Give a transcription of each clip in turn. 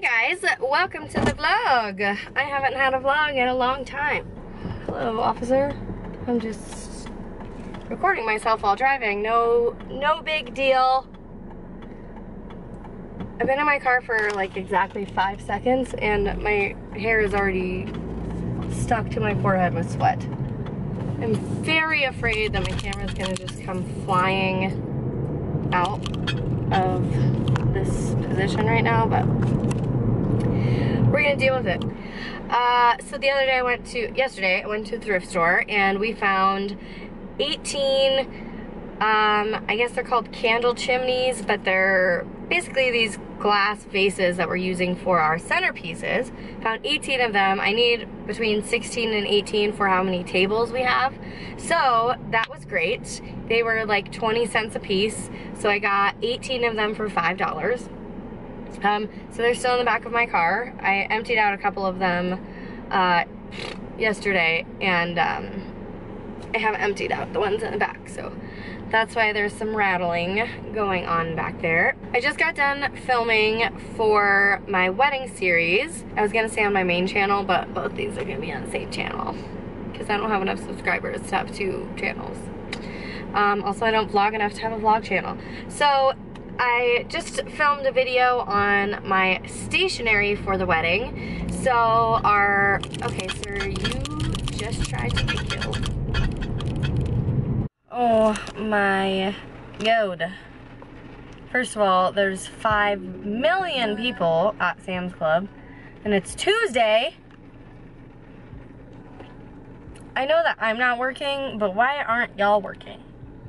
Hi guys, welcome to the vlog. I haven't had a vlog in a long time. Hello, officer. I'm just recording myself while driving. No big deal. I've been in my car for like exactly 5 seconds and my hair is already stuck to my forehead with sweat. I'm very afraid that my camera is gonna just come flying out of this position right now, but we're gonna deal with it. So the other day yesterday I went to a thrift store and we found 18, I guess they're called candle chimneys, but they're basically these glass vases that we're using for our centerpieces. Found 18 of them. I need between 16 and 18 for how many tables we have. So that was great. They were like 20 cents a piece. So I got 18 of them for $5. So they're still in the back of my car. I emptied out a couple of them yesterday, and I haven't emptied out the ones in the back, so that's why there's some rattling going on back there. I just got done filming for my wedding series. I was gonna say on my main channel, but both these are gonna be on the same channel because I don't have enough subscribers to have 2 channels. Also, I don't vlog enough to have a vlog channel. So I just filmed a video on my stationery for the wedding. So okay, sir, you just tried to get killed. Oh my god. First of all, there's 5 million people at Sam's Club, and it's Tuesday. I know that I'm not working, but why aren't y'all working?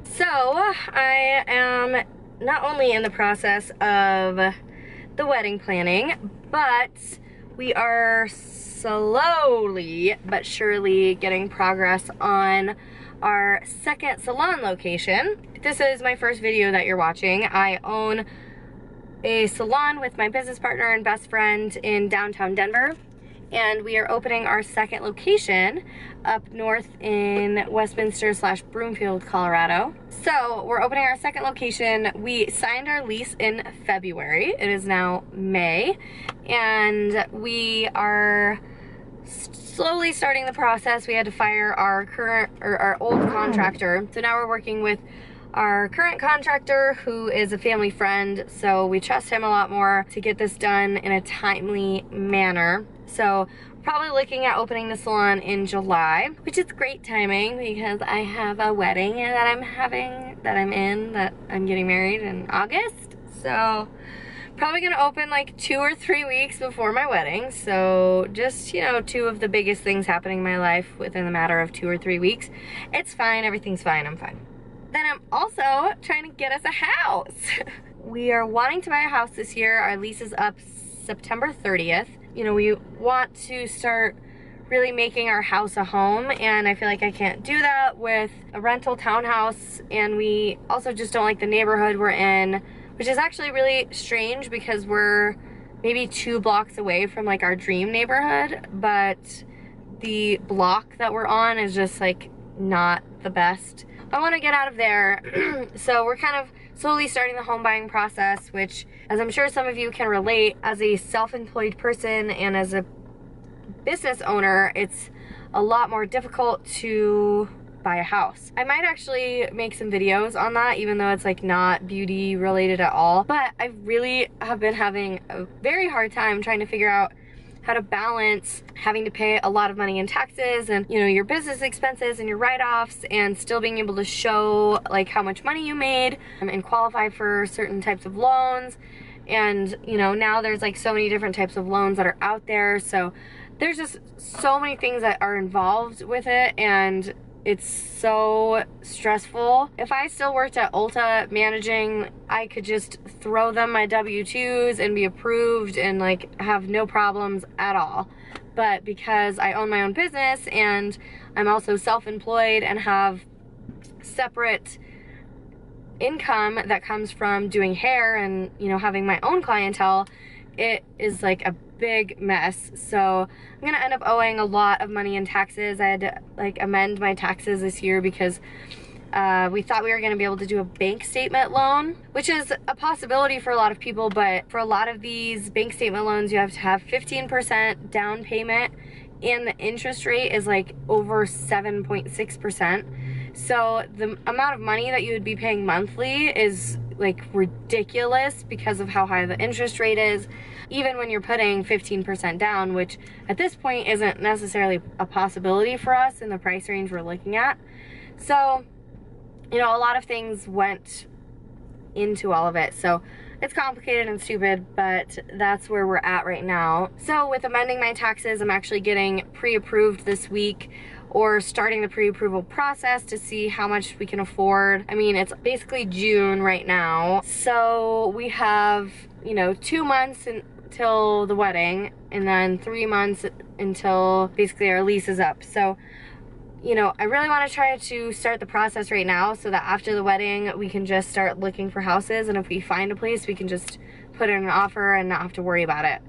So, I am not only in the process of the wedding planning, but we are slowly but surely getting progress on our second salon location. This is my first video that you're watching. I own a salon with my business partner and best friend in downtown Denver, and we are opening our second location up north in Westminster/Broomfield, Colorado. So we're opening our second location. We signed our lease in February. It is now May, and we are slowly starting the process. We had to fire our old contractor. So now we're working with our current contractor, who is a family friend. So we trust him a lot more to get this done in a timely manner. So probably looking at opening the salon in July, which is great timing because I have a wedding that I'm getting married in August. So probably gonna open like 2 or 3 weeks before my wedding. So just, you know, 2 of the biggest things happening in my life within the matter of 2 or 3 weeks. It's fine, everything's fine, I'm fine. Then I'm also trying to get us a house. We are wanting to buy a house this year. Our lease is up September 30th. You know, we want to start really making our house a home, and I feel like I can't do that with a rental townhouse, and we also just don't like the neighborhood we're in, which is actually really strange because we're maybe 2 blocks away from like our dream neighborhood, but the block that we're on is just like not the best. I want to get out of there. So we're kind of slowly starting the home buying process, which, as I'm sure some of you can relate, as a self-employed person and as a business owner, it's a lot more difficult to buy a house. I might actually make some videos on that, even though it's like not beauty related at all. But I really have been having a very hard time trying to figure out how to balance having to pay a lot of money in taxes and, you know, your business expenses and your write-offs, and still being able to show like how much money you made and qualify for certain types of loans. And, you know, now there's like so many different types of loans that are out there. So there's just so many things that are involved with it, and it's so stressful. If I still worked at Ulta managing, I could just throw them my W-2s and be approved and like have no problems at all. But because I own my own business and I'm also self-employed and have separate income that comes from doing hair and, you know, having my own clientele, it is like a big mess. So I'm gonna end up owing a lot of money in taxes. I had to like amend my taxes this year because We thought we were going to be able to do a bank statement loan, which is a possibility for a lot of people, but for a lot of these bank statement loans, you have to have 15% down payment, and the interest rate is like over 7.6%. So the amount of money that you would be paying monthly is like ridiculous because of how high the interest rate is, even when you're putting 15% down, which at this point isn't necessarily a possibility for us in the price range we're looking at. So, you know, a lot of things went into all of it. So it's complicated and stupid, but that's where we're at right now. So with amending my taxes, I'm actually getting pre-approved this week, or starting the pre-approval process to see how much we can afford. I mean, it's basically June right now. So we have, you know, 2 months until the wedding, and then 3 months until basically our lease is up. So, you know, I really want to try to start the process right now so that after the wedding, we can just start looking for houses. And if we find a place, we can just put in an offer and not have to worry about it.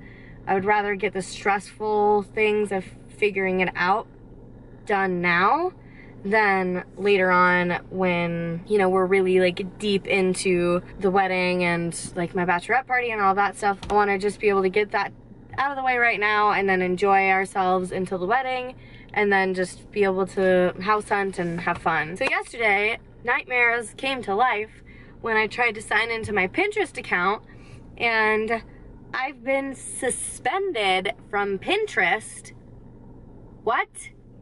I would rather get the stressful things of figuring it out done now than later on when, you know, we're really like deep into the wedding and like my bachelorette party and all that stuff. I want to just be able to get that out of the way right now and then enjoy ourselves until the wedding, and then just be able to house hunt and have fun. So yesterday, nightmares came to life when I tried to sign into my Pinterest account, and I've been suspended from Pinterest. What?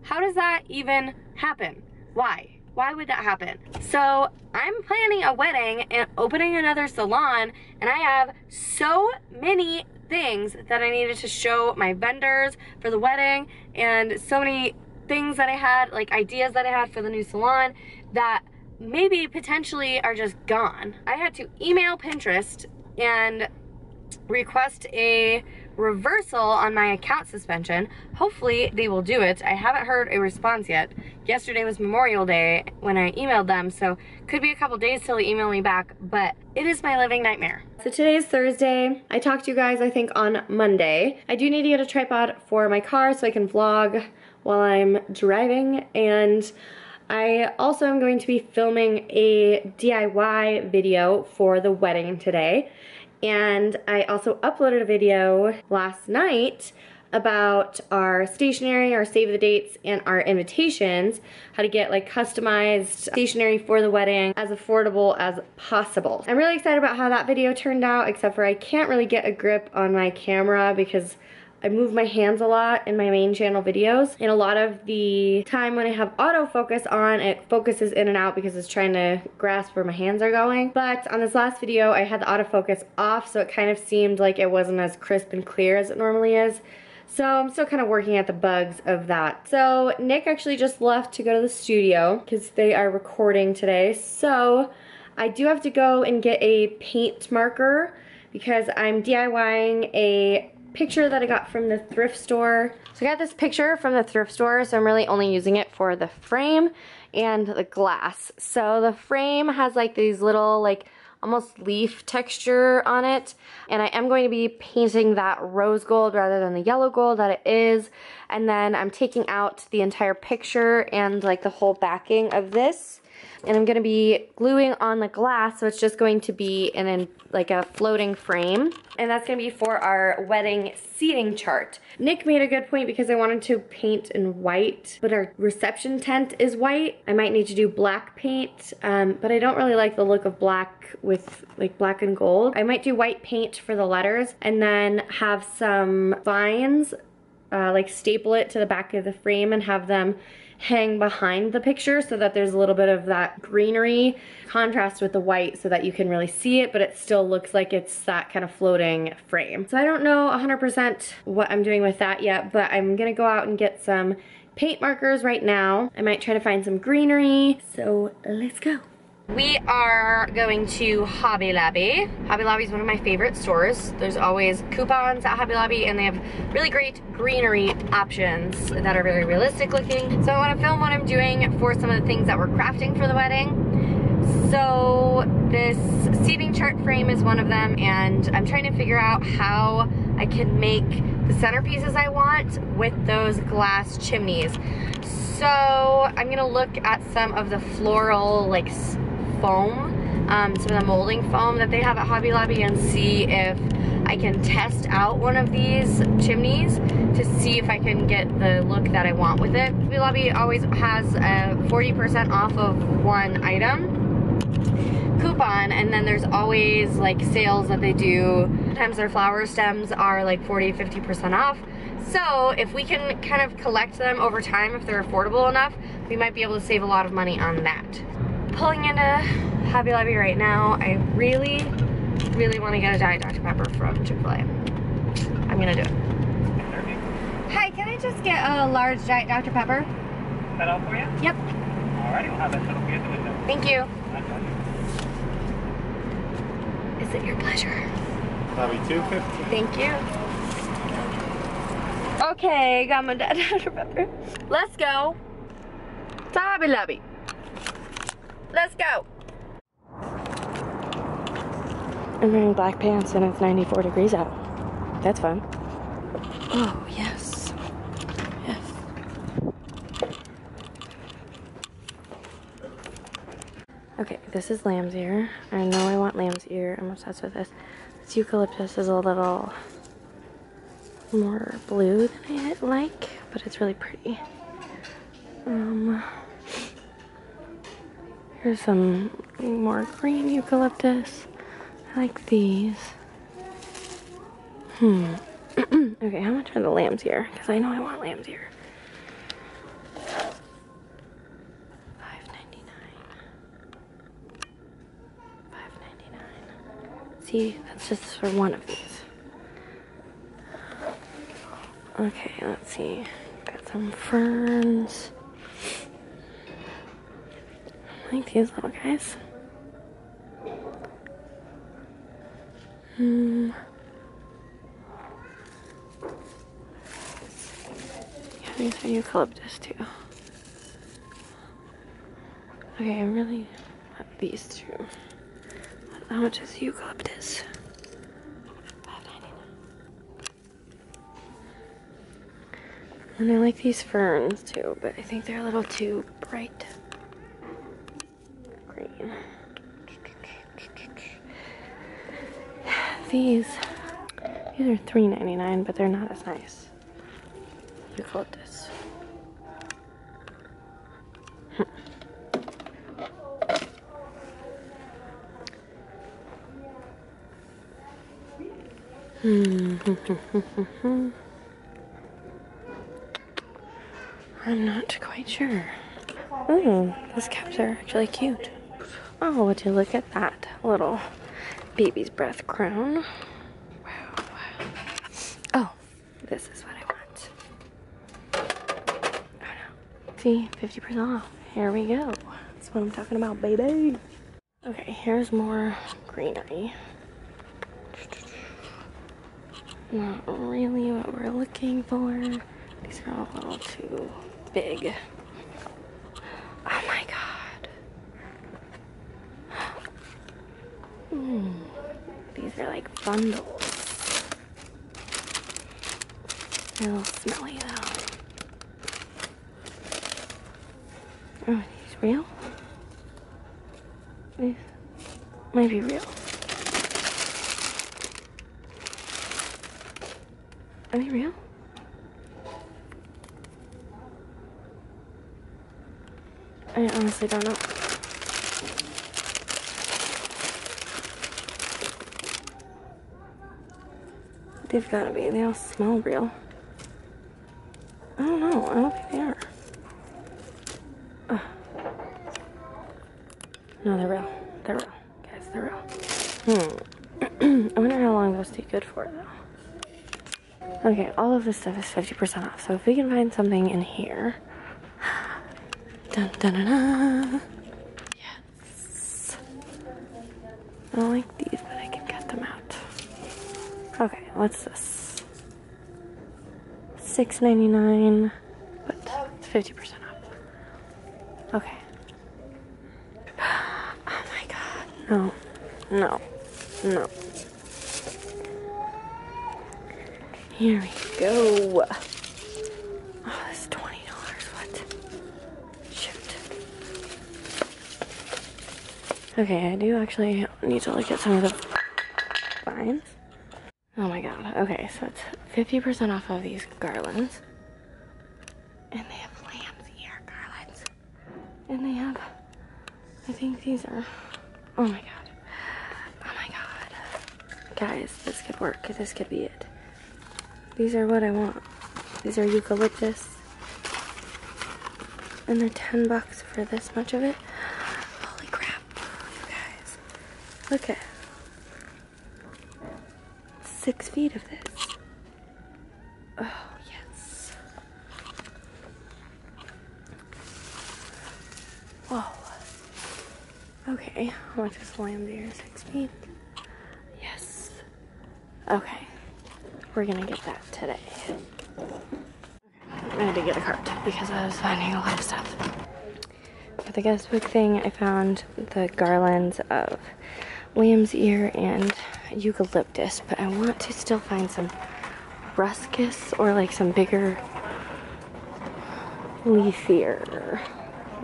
How does that even happen? Why? Why would that happen? So I'm planning a wedding and opening another salon, and I have so many things that I needed to show my vendors for the wedding, and so many things that I had, like ideas that I had for the new salon, that maybe potentially are just gone. I had to email Pinterest and request a reversal on my account suspension. Hopefully they will do it. I haven't heard a response yet. Yesterday was Memorial Day when I emailed them, so could be a couple days till they email me back, but it is my living nightmare. So today is Thursday. I talked to you guys, I think, on Monday. I do need to get a tripod for my car so I can vlog while I'm driving, and I also am going to be filming a DIY video for the wedding today. And I also uploaded a video last night about our stationery, our save the dates, and our invitations, how to get like customized stationery for the wedding as affordable as possible. I'm really excited about how that video turned out, except for I can't really get a grip on my camera because I move my hands a lot in my main channel videos, and a lot of the time when I have autofocus on, it focuses in and out because it's trying to grasp where my hands are going. But on this last video, I had the autofocus off, so it kind of seemed like it wasn't as crisp and clear as it normally is. So I'm still kind of working at the bugs of that. So Nick actually just left to go to the studio because they are recording today. So I do have to go and get a paint marker because I'm DIYing a picture that I got from the thrift store. So I got this picture from the thrift store, so I'm really only using it for the frame and the glass. So the frame has like these little like almost leaf texture on it, and I am going to be painting that rose gold rather than the yellow gold that it is, and then I'm taking out the entire picture and like the whole backing of this, and I'm going to be gluing on the glass, so it's just going to be in like a floating frame, and that's going to be for our wedding seating chart. Nick made a good point because I wanted to paint in white, but our reception tent is white. I might need to do black paint, but I don't really like the look of black with like black and gold. I might do white paint for the letters and then have some vines, like staple it to the back of the frame and have them hang behind the picture so that there's a little bit of that greenery contrast with the white so that you can really see it, but it still looks like it's that kind of floating frame. So I don't know 100% what I'm doing with that yet, but I'm gonna go out and get some paint markers right now. I might try to find some greenery, so let's go. We are going to Hobby Lobby. Hobby Lobby is one of my favorite stores. There's always coupons at Hobby Lobby, and they have really great greenery options that are very realistic looking. So I want to film what I'm doing for some of the things that we're crafting for the wedding. So this seating chart frame is one of them, and I'm trying to figure out how I can make the centerpieces I want with those glass chimneys. So I'm gonna look at some of the floral like foam, some of the molding foam that they have at Hobby Lobby, and see if I can test out one of these chimneys to see if I can get the look that I want with it. Hobby Lobby always has a 40% off of one item coupon, and then there's always like sales that they do. Sometimes their flower stems are like 40-50% off. So if we can kind of collect them over time, if they're affordable enough, we might be able to save a lot of money on that. Pulling into Hobby Lobby right now. I really want to get a Diet Dr. Pepper from Chick-fil-A. I'm gonna do it. Hi, can I just get a large Diet Dr. Pepper? Is that all for you? Yep. Alrighty, we'll have that settled for you at the window. Thank you. My pleasure. Is it your pleasure? That'll be $2.50. Thank you. Okay, got my Diet Dr. Pepper. Let's go to Hobby Lobby. Let's go. I'm wearing black pants and it's 94 degrees out. That's fun. Oh, yes. Yes. Okay, this is lamb's ear. I know I want lamb's ear. I'm obsessed with this. This eucalyptus is a little more blue than I like, but it's really pretty. Here's some more green eucalyptus. I like these. Okay, how much are the lamb's ear? Because I know I want lamb's ear. $5.99. See, that's just for one of these. Okay, let's see. Got some ferns. I like these little guys. Yeah, these are eucalyptus too. Okay, I really want these two. How much is eucalyptus? And I like these ferns too, but I think they're a little too bright green. These are $3.99, but they're not as nice. Eucalyptus. I'm not quite sure. Oh, these caps are actually cute. Oh, would you look at that little baby's breath crown. Wow. Oh, this is what I want. Oh no. See, 50% off. Here we go. That's what I'm talking about, baby. Okay, here's more greenery. Not really what we're looking for. These are all a little too big. Oh my god. These are like bundles. They're a little smelly though. Oh, are these real? These might be real. Are they real? I honestly don't know. They've gotta be. They all smell real. I don't know. I don't think they are. No, they're real. They're real. Guys, they're real. I wonder how long those stay good for, though. Okay, all of this stuff is 50% off. So if we can find something in here. Dun dun dun dun. Yes. I don't like these, but I can cut them out. Okay, what's this? $6.99, but it's 50% off. Okay. Oh my god. No. No. No. Here we go. Oh, this is $20. What? Shoot. Okay, I do actually need to look at some of the vines. Oh my god. Okay, so it's 50% off of these garlands. And they have lamb's ear garlands. And they have, I think these are, oh my god. Oh my god. Guys, this could work. This could be it. These are what I want. These are eucalyptus. And they're $10 for this much of it. Holy crap, you guys. Look at 6 feet of this. Oh, yes. Whoa. Okay, how much is lamb's ear? 6 feet? Yes. Okay. We're gonna get that today. I had to get a cart because I was finding a lot of stuff. For the guest book thing, I found the garlands of lamb's ear and eucalyptus, but I want to still find some ruscus or like some bigger, leafier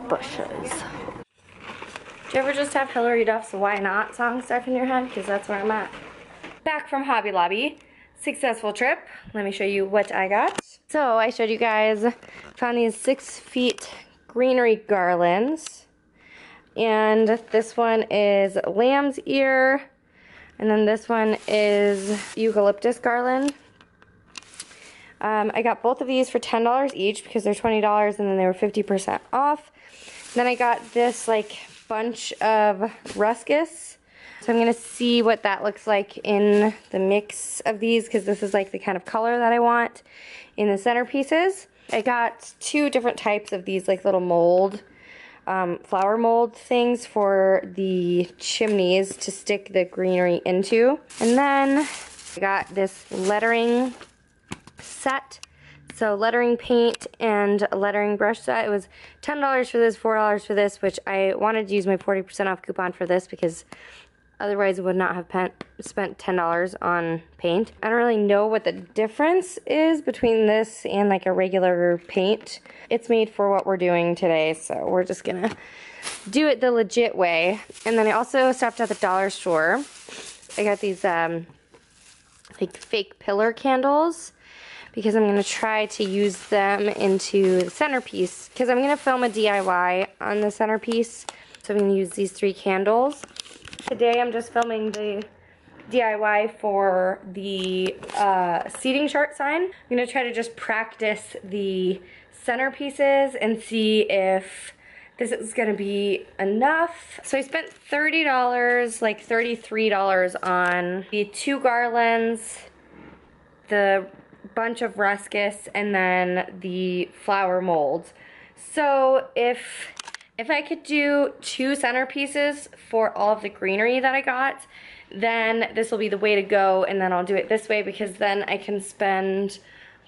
bushes. Do you ever just have Hillary Duff's Why Not song stuck in your head? Because that's where I'm at. Back from Hobby Lobby. Successful trip. Let me show you what I got. So I showed you guys, found these 6 feet greenery garlands. And this one is lamb's ear. And then this one is eucalyptus garland. I got both of these for $10 each because they're $20 and then they were 50% off. Then I got this like bunch of ruscus. So I'm gonna see what that looks like in the mix of these because this is like the kind of color that I want in the centerpieces. I got 2 different types of these like little mold, flower mold things for the chimneys to stick the greenery into. And then I got this lettering set. So lettering paint and a lettering brush set. It was $10 for this, $4 for this, which I wanted to use my 40% off coupon for this because otherwise I would not have spent $10 on paint. I don't really know what the difference is between this and like a regular paint. It's made for what we're doing today, so we're just gonna do it the legit way. And then I also stopped at the dollar store. I got these like fake pillar candles because I'm gonna try to use them into the centerpiece because I'm gonna film a DIY on the centerpiece. So I'm gonna use these 3 candles. Today I'm just filming the DIY for the seating chart sign. I'm gonna try to just practice the centerpieces and see if this is gonna be enough. So I spent $30, like $33 on the 2 garlands, the bunch of ruscus, and then the flower molds. So if I could do 2 centerpieces for all of the greenery that I got, then this will be the way to go, and then I'll do it this way because then I can spend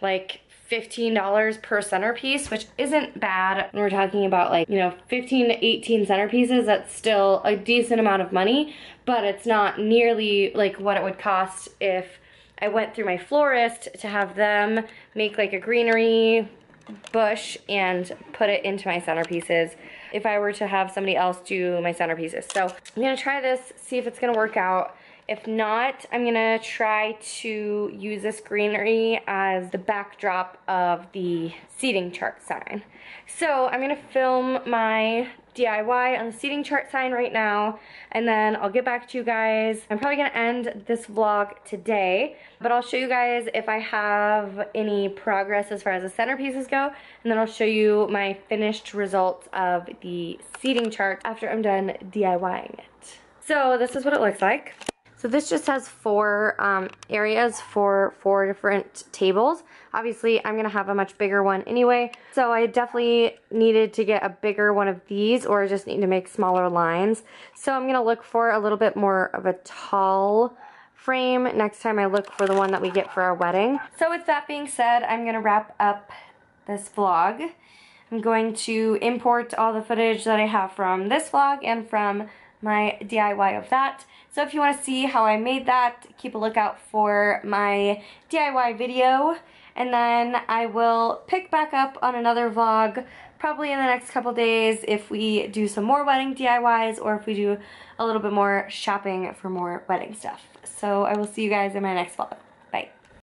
like $15 per centerpiece, which isn't bad when we're talking about like, you know, 15 to 18 centerpieces. That's still a decent amount of money, but it's not nearly like what it would cost if I went through my florist to have them make like a greenery bush and put it into my centerpieces if I were to have somebody else do my centerpieces. So I'm gonna try this, see if it's gonna work out. If not, I'm gonna try to use this greenery as the backdrop of the seating chart sign. So I'm gonna film my DIY on the seating chart sign right now, and then I'll get back to you guys. I'm probably gonna end this vlog today, but I'll show you guys if I have any progress as far as the centerpieces go, and then I'll show you my finished results of the seating chart after I'm done DIYing it. So this is what it looks like. So this just has 4 areas for 4 different tables. Obviously, I'm gonna have a much bigger one anyway, so I definitely needed to get a bigger one of these, or I just need to make smaller lines. So I'm gonna look for a little bit more of a tall frame next time I look for the one that we get for our wedding. So with that being said, I'm gonna wrap up this vlog. I'm going to import all the footage that I have from this vlog and from my DIY of that. So if you want to see how I made that, keep a lookout for my DIY video, and then I will pick back up on another vlog probably in the next couple days if we do some more wedding DIYs or if we do a little bit more shopping for more wedding stuff. So I will see you guys in my next vlog.